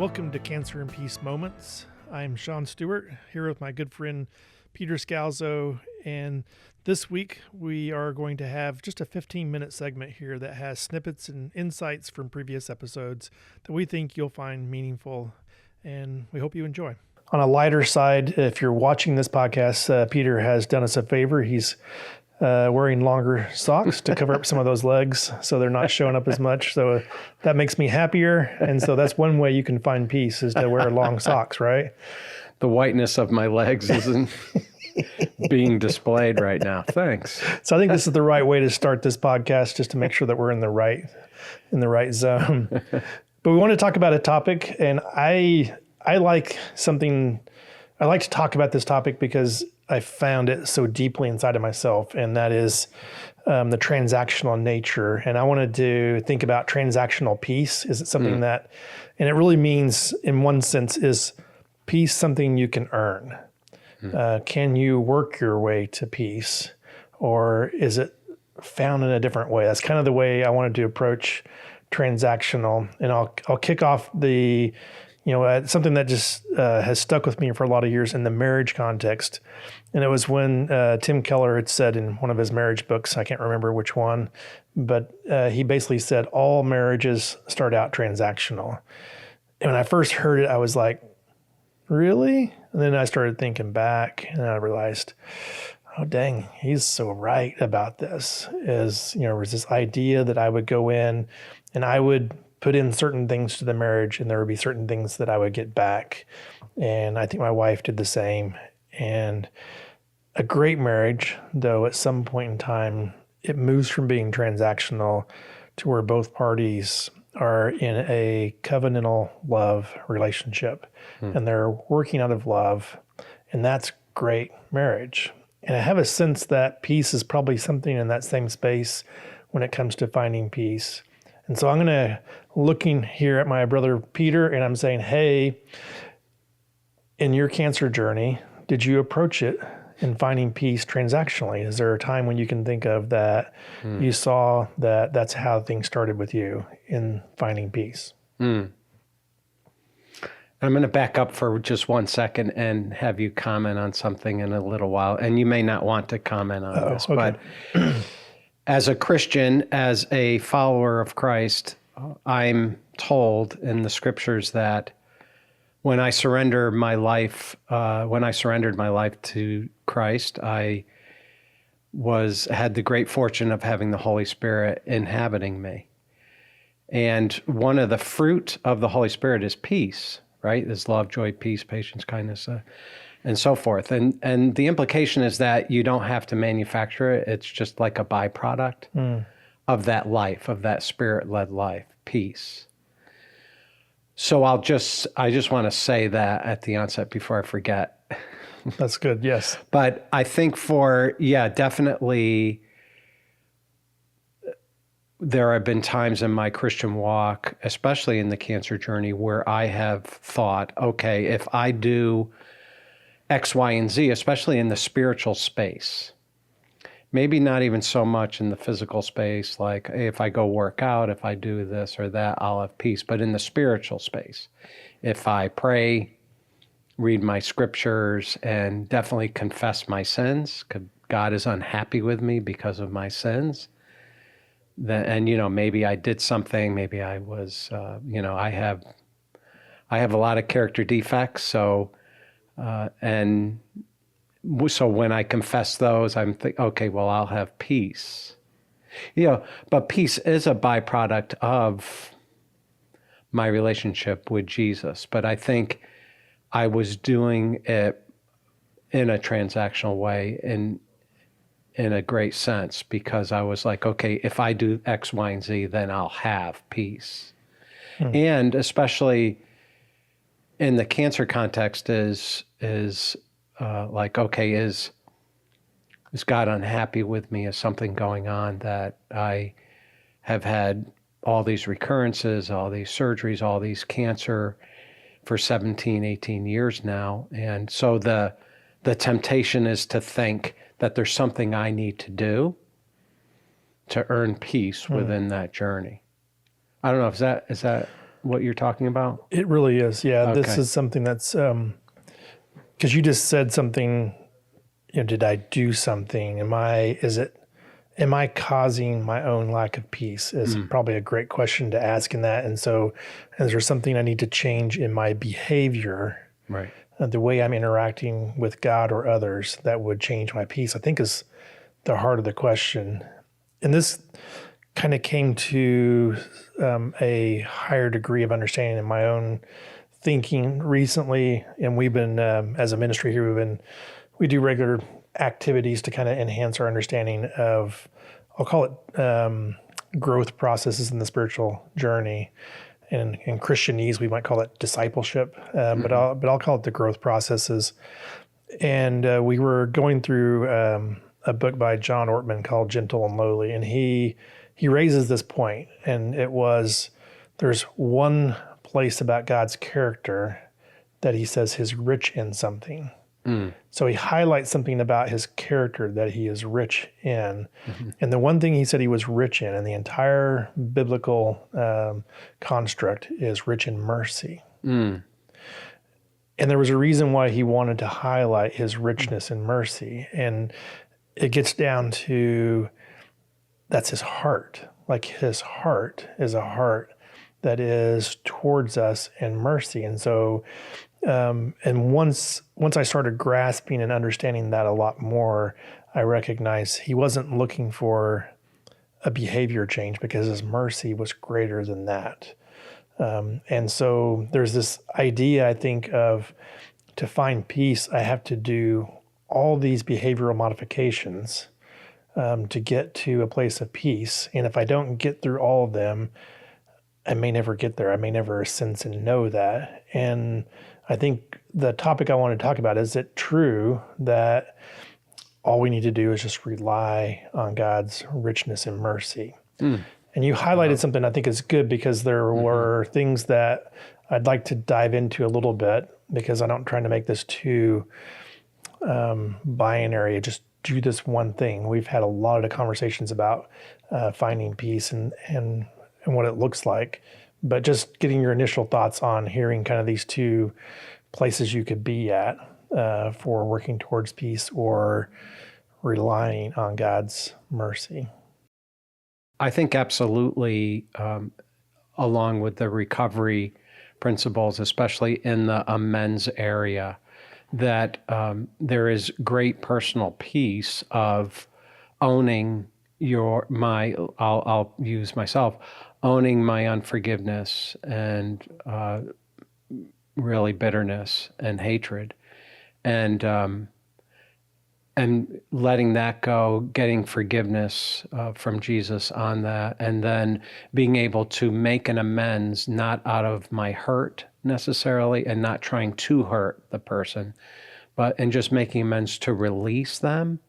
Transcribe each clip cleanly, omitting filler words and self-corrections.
Welcome to Cancer and Peace Moments. I'm Sean Stewart, here with my good friend Peter Scalzo, and this week we are going to have just a 15-minute segment here that has snippets and insights from previous episodes that we think you'll find meaningful, and we hope you enjoy. On a lighter side, if you're watching this podcast, Peter has done us a favor. He's wearing longer socks to cover up some of those legs so they're not showing up as much. So that makes me happier. And so that's one way you can find peace, is to wear long socks, right? The whiteness of my legs isn't being displayed right now. Thanks. So I think this is the right way to start this podcast, just to make sure that we're in the right zone. But we want to talk about a topic, and I like to talk about this topic because I found it so deeply inside of myself, and that is the transactional nature. And I wanted to think about transactional peace. Is it something that, and it really means, in one sense, is peace something you can earn? Can you work your way to peace, or is it found in a different way? That's kind of the way I wanted to approach transactional. And I'll kick off something that just has stuck with me for a lot of years in the marriage context. And it was when Tim Keller had said in one of his marriage books, I can't remember which one, but he basically said all marriages start out transactional. And when I first heard it, I was like, really? And then I started thinking back, and I realized, oh, dang, he's so right about this. There was this idea that I would go in and I would put in certain things to the marriage, and there would be certain things that I would get back. And I think my wife did the same. And a great marriage, though, at some point in time, it moves from being transactional to where both parties are in a covenantal love relationship, and they're working out of love, and that's great marriage. And I have a sense that peace is probably something in that same space when it comes to finding peace. And so I'm going to looking here at my brother Peter, and I'm saying, hey, in your cancer journey, did you approach it in finding peace transactionally? Is there a time when you can think of that you saw that that's how things started with you in finding peace? I'm going to back up for just 1 second and have you comment on something in a little while. And you may not want to comment on this, okay. But as a Christian, as a follower of Christ, I'm told in the scriptures that when I surrendered my life to Christ, I had the great fortune of having the Holy Spirit inhabiting me. And one of the fruit of the Holy Spirit is peace, right? Is love, joy, peace, patience, kindness, and so forth. And the implication is that you don't have to manufacture it. It's just like a byproduct of that life, of that Spirit-led life, peace. So I just want to say that at the onset before I forget. That's good, yes. But I think definitely there have been times in my Christian walk, especially in the cancer journey, where I have thought, okay, if I do X, Y, and Z, especially in the spiritual space, maybe not even so much in the physical space, like hey, if I go work out, if I do this or that, I'll have peace. But in the spiritual space, if I pray, read my scriptures, and definitely confess my sins, because God is unhappy with me because of my sins, and maybe I did something, maybe I was, I have a lot of character defects, so when I confess those, I'm thinking, okay, well, I'll have peace. But peace is a byproduct of my relationship with Jesus. But I think I was doing it in a transactional way, in a great sense, because I was like, okay, if I do X, Y, and Z, then I'll have peace. And especially in the cancer context is like, okay, is God unhappy with me? Is something going on that I have had all these recurrences, all these surgeries, all these cancer for 17, 18 years now? And so the temptation is to think that there's something I need to do to earn peace within that journey. I don't know, is that what you're talking about? It really is. Yeah, this Okay. is something that's because you just said something. Did I do something? Am I causing my own lack of peace? Is probably a great question to ask in that. And so, is there something I need to change in my behavior, Right. the way I'm interacting with God or others, that would change my peace? I think is the heart of the question. And this kind of came to a higher degree of understanding in my own thinking recently. And we've been, as a ministry here, we do regular activities to kind of enhance our understanding of, I'll call it growth processes in the spiritual journey. And in Christianese, we might call it discipleship, but I'll call it the growth processes. And we were going through a book by John Ortman called Gentle and Lowly, and he raises this point, and it was there's one place about God's character that he says he's rich in something. So he highlights something about his character that he is rich in. And the one thing he said he was rich in, and the entire biblical construct is rich in mercy. And there was a reason why he wanted to highlight his richness in mercy. And it gets down to that's his heart. Like his heart is a heart that is towards us in mercy. And so, and once I started grasping and understanding that a lot more, I recognized he wasn't looking for a behavior change because his mercy was greater than that. And so there's this idea, I think, of to find peace, I have to do all these behavioral modifications to get to a place of peace. And if I don't get through all of them, I may never get there. I may never sense and know that. And I think the topic I want to talk about, is it true that all we need to do is just rely on God's richness and mercy? And you highlighted something I think is good, because there were things that I'd like to dive into a little bit, because I'm not trying to make this too binary, just do this one thing. We've had a lot of conversations about finding peace and what it looks like, but just getting your initial thoughts on hearing kind of these two places you could be at for working towards peace or relying on God's mercy. I think absolutely, along with the recovery principles, especially in the amends area, that there is great personal peace of owning I'll use myself, owning my unforgiveness and really bitterness and hatred, and letting that go, getting forgiveness from Jesus on that, and then being able to make an amends, not out of my hurt necessarily, and not trying to hurt the person, and just making amends to release them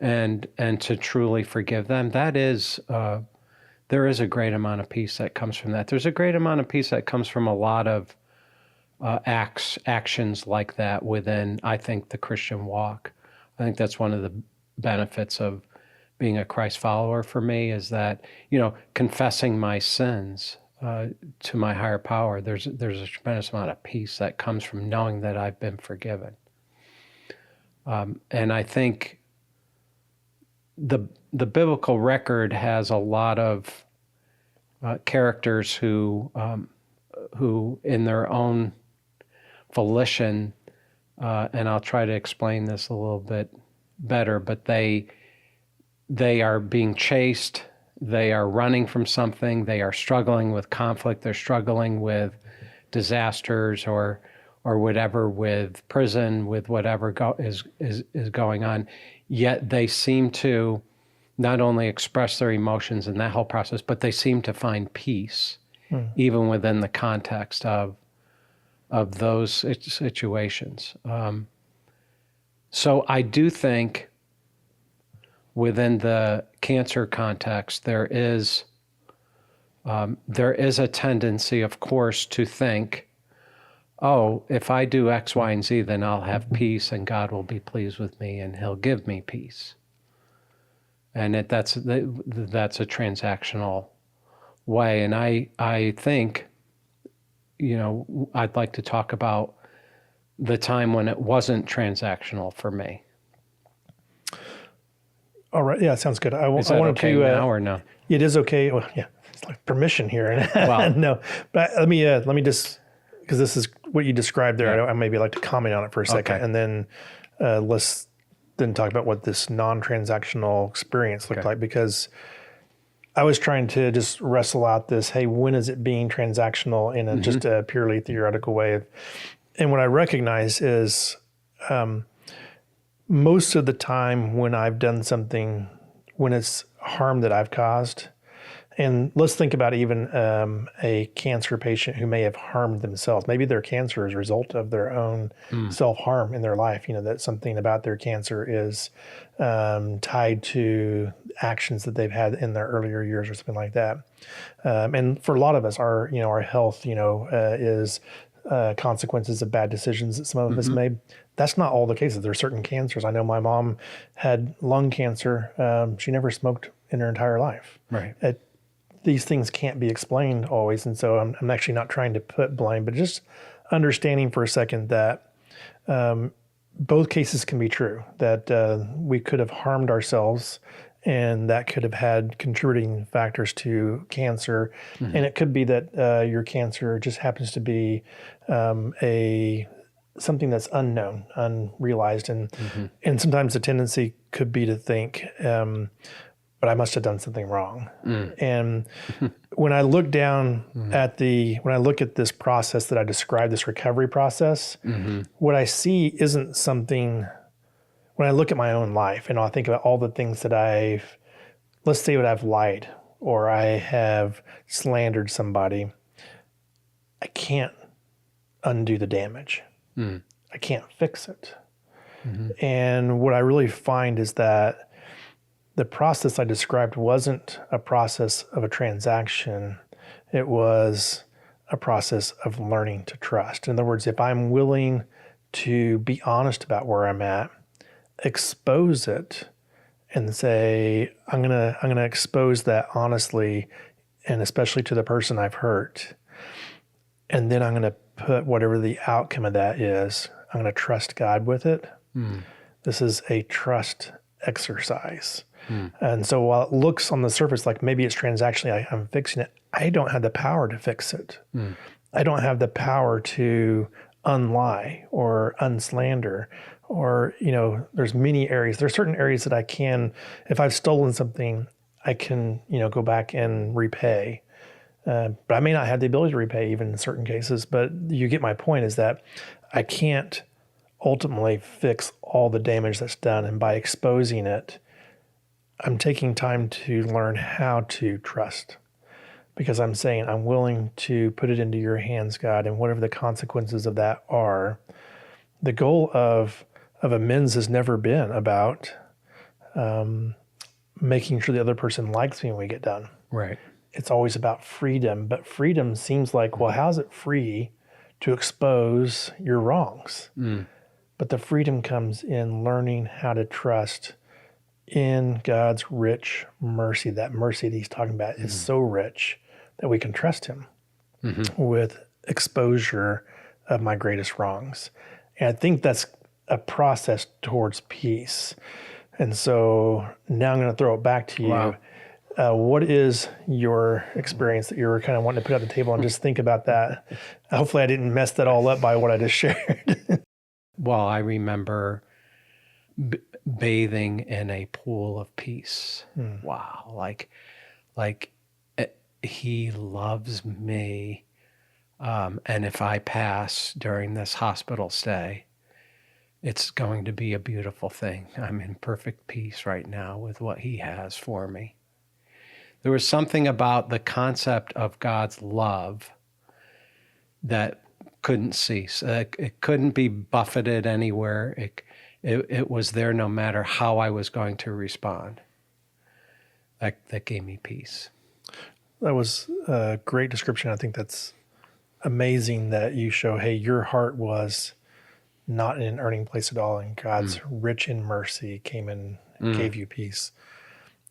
and to truly forgive them. That is, there is a great amount of peace that comes from that. There's a great amount of peace that comes from a lot of actions like that within, I think, the Christian walk. I think that's one of the benefits of being a Christ follower for me, is that, confessing my sins to my higher power, there's a tremendous amount of peace that comes from knowing that I've been forgiven. And I think the biblical record has a lot of characters who in their own volition, and I'll try to explain this a little bit better, but they are being chased, they are running from something, they are struggling with conflict, they're struggling with disasters or whatever, with prison, with whatever is going on, yet they seem to not only express their emotions in that whole process, but they seem to find peace even within the context of those situations. So I do think within the cancer context, there is a tendency, of course, to think, oh, if I do X, Y, and Z, then I'll have peace and God will be pleased with me and he'll give me peace. And that's a transactional way. And I think I'd like to talk about the time when it wasn't transactional for me. All right. Yeah, sounds good. Is that okay now or no? It is okay. Well, yeah, it's like permission here. Well, no, but let me just, because this is what you described there. Yeah. I maybe like to comment on it for a second, Okay. and then let's then talk about what this non-transactional experience looked Okay. like, because I was trying to just wrestle out this, hey, when is it being transactional in a, just a purely theoretical way? And what I recognize is most of the time when I've done something, when it's harm that I've caused, and let's think about even a cancer patient who may have harmed themselves. Maybe their cancer is a result of their own self-harm in their life. That something about their cancer is tied to actions that they've had in their earlier years or something like that. And for a lot of us, our health, is consequences of bad decisions that some of us made. That's not all the cases. There are certain cancers. I know my mom had lung cancer. She never smoked in her entire life. Right. These things can't be explained always. And so I'm actually not trying to put blame, but just understanding for a second that both cases can be true, that we could have harmed ourselves and that could have had contributing factors to cancer. And it could be that your cancer just happens to be something that's unknown, unrealized. And sometimes the tendency could be to think, but I must have done something wrong. And when I look down when I look at this process that I described, this recovery process, what I see isn't something, when I look at my own life and I think about all the things that let's say I've lied or I have slandered somebody, I can't undo the damage. I can't fix it. And what I really find is that the process I described wasn't a process of a transaction. It was a process of learning to trust. In other words, if I'm willing to be honest about where I'm at, expose it, and say, I'm gonna expose that honestly, and especially to the person I've hurt, and then I'm gonna put whatever the outcome of that is, I'm gonna trust God with it. This is a trust exercise. And so while it looks on the surface like maybe it's transactionally, I'm fixing it, I don't have the power to fix it. I don't have the power to unlie or unslander, or, there's many areas. There's certain areas that I can, if I've stolen something, I can, go back and repay. But I may not have the ability to repay even in certain cases, but you get my point, is that I can't ultimately fix all the damage that's done. And by exposing it, I'm taking time to learn how to trust, because I'm saying I'm willing to put it into your hands, God, and whatever the consequences of that are. The goal of amends has never been about making sure the other person likes me when we get done. Right. It's always about freedom, but freedom seems like, well, how's it free to expose your wrongs? But the freedom comes in learning how to trust in God's rich mercy. That mercy that he's talking about is so rich that we can trust him with exposure of my greatest wrongs. And I think that's a process towards peace. And so now I'm going to throw it back to you. Wow. What is your experience that you're kind of wanting to put on the table, and just think about that? Hopefully I didn't mess that all up by what I just shared. Well, I remember bathing in a pool of peace. Wow. Like he loves me. And if I pass during this hospital stay, it's going to be a beautiful thing. I'm in perfect peace right now with what he has for me. There was something about the concept of God's love that couldn't cease. It couldn't be buffeted anywhere. It was there no matter how I was going to respond. That gave me peace. That was a great description. I think that's amazing that you show, hey, your heart was not in an earning place at all, and God's rich in mercy came in and gave you peace.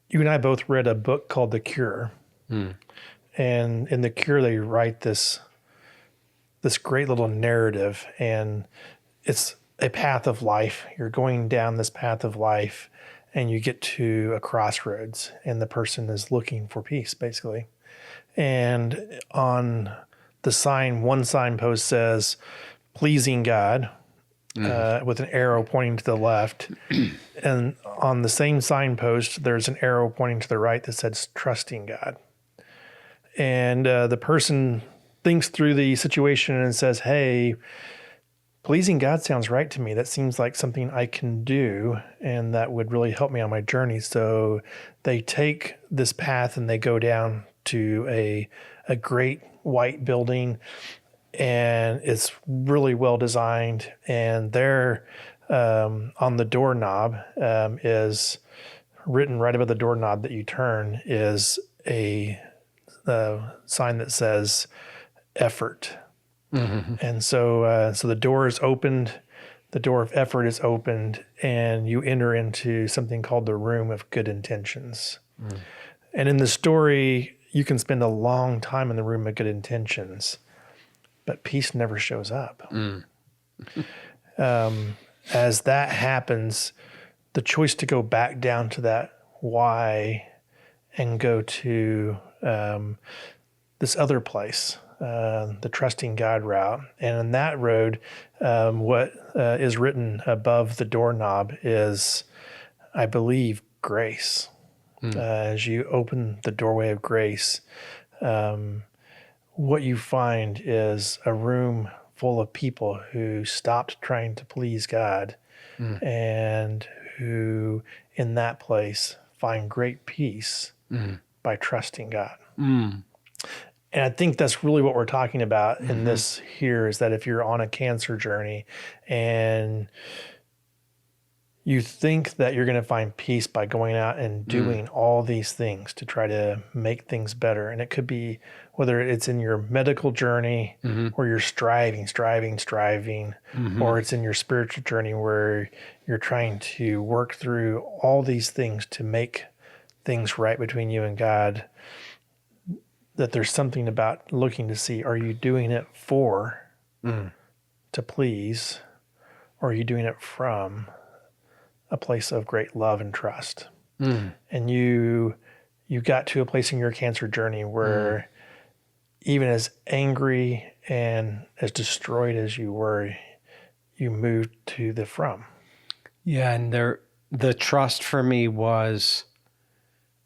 You and I both read a book called The Cure. And in The Cure, they write this this great little narrative, and it's a path of life. You're going down this path of life, and you get to a crossroads, and the person is looking for peace, basically. And on the sign, one signpost says, pleasing God, with an arrow pointing to the left. And on the same signpost, there's an arrow pointing to the right that says, trusting God. And the person thinks through the situation and says, hey, pleasing God sounds right to me. That seems like something I can do, and that would really help me on my journey. So they take this path and they go down to a great white building, and it's really well designed. And there on the doorknob is written right above the doorknob that you turn is a sign that says effort. And so the door is opened, the door of effort is opened, and you enter into something called the room of good intentions. And in the story, you can spend a long time in the room of good intentions, but peace never shows up. As that happens, the choice to go back down to that why and go to this other place, the trusting God route. And in that road, what is written above the doorknob is, I believe, grace. As you open the doorway of grace, what you find is a room full of people who stopped trying to please God and who, in that place, find great peace by trusting God. And I think that's really what we're talking about in this here, is that if you're on a cancer journey and you think that you're going to find peace by going out and doing all these things to try to make things better. And it could be whether it's in your medical journey where you're striving, or it's in your spiritual journey where you're trying to work through all these things to make things right between you and God, that there's something about looking to see, are you doing it for, to please, or are you doing it from a place of great love and trust? And you got to a place in your cancer journey where even as angry and as destroyed as you were, you moved to the from. Yeah, and the trust for me was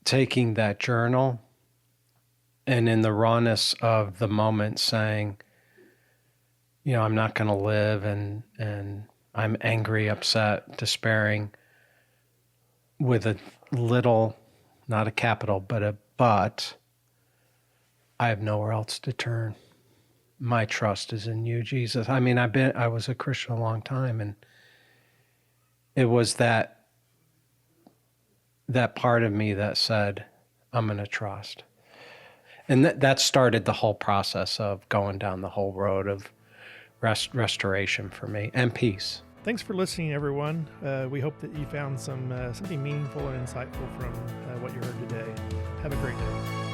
taking that journal and in the rawness of the moment saying, I'm not going to live, and I'm angry, upset, despairing, with a little, not a capital, but I have nowhere else to turn. My trust is in you, Jesus. I mean, I was a Christian a long time, and it was that part of me that said, I'm going to trust. And that started the whole process of going down the whole road of restoration for me and peace. Thanks for listening, everyone. We hope that you found something meaningful and insightful from what you heard today. Have a great day.